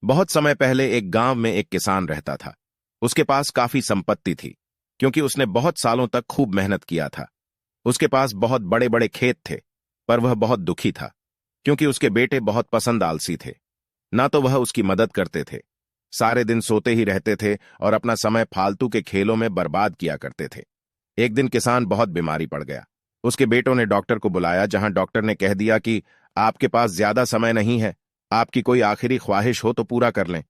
बहुत समय पहले एक गांव में एक किसान रहता था। उसके पास काफी संपत्ति थी, क्योंकि उसने बहुत सालों तक खूब मेहनत किया था। उसके पास बहुत बड़े बड़े खेत थे, पर वह बहुत दुखी था, क्योंकि उसके बेटे बहुत पसंद आलसी थे। ना तो वह उसकी मदद करते थे, सारे दिन सोते ही रहते थे और अपना समय फालतू के खेलों में बर्बाद किया करते थे। एक दिन किसान बहुत बीमारी पड़ गया। उसके बेटों ने डॉक्टर को बुलाया, जहां डॉक्टर ने कह दिया कि आपके पास ज्यादा समय नहीं है, आपकी कोई आखिरी ख्वाहिश हो तो पूरा कर लें।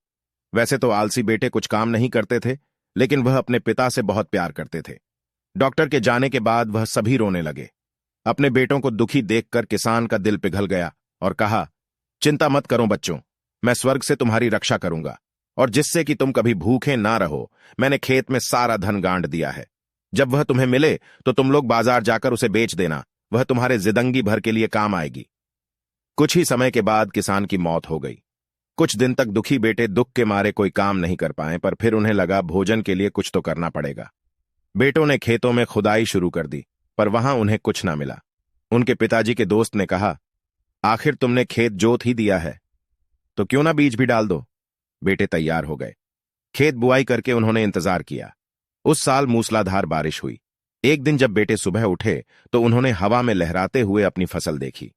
वैसे तो आलसी बेटे कुछ काम नहीं करते थे, लेकिन वह अपने पिता से बहुत प्यार करते थे। डॉक्टर के जाने के बाद वह सभी रोने लगे। अपने बेटों को दुखी देखकर किसान का दिल पिघल गया और कहा, चिंता मत करो बच्चों, मैं स्वर्ग से तुम्हारी रक्षा करूंगा, और जिससे कि तुम कभी भूखे ना रहो, मैंने खेत में सारा धन गांड दिया है। जब वह तुम्हें मिले तो तुम लोग बाजार जाकर उसे बेच देना, वह तुम्हारे जिंदगी भर के लिए काम आएगी। कुछ ही समय के बाद किसान की मौत हो गई। कुछ दिन तक दुखी बेटे दुख के मारे कोई काम नहीं कर पाए, पर फिर उन्हें लगा भोजन के लिए कुछ तो करना पड़ेगा। बेटों ने खेतों में खुदाई शुरू कर दी, पर वहां उन्हें कुछ ना मिला। उनके पिताजी के दोस्त ने कहा, आखिर तुमने खेत जोत ही दिया है, तो क्यों ना बीज भी डाल दो। बेटे तैयार हो गए। खेत बुआई करके उन्होंने इंतजार किया। उस साल मूसलाधार बारिश हुई। एक दिन जब बेटे सुबह उठे तो उन्होंने हवा में लहराते हुए अपनी फसल देखी।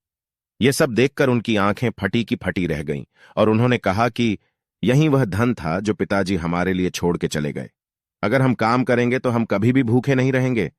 ये सब देखकर उनकी आंखें फटी की फटी रह गईं, और उन्होंने कहा कि यही वह धन था जो पिताजी हमारे लिए छोड़ के चले गए। अगर हम काम करेंगे तो हम कभी भी भूखे नहीं रहेंगे।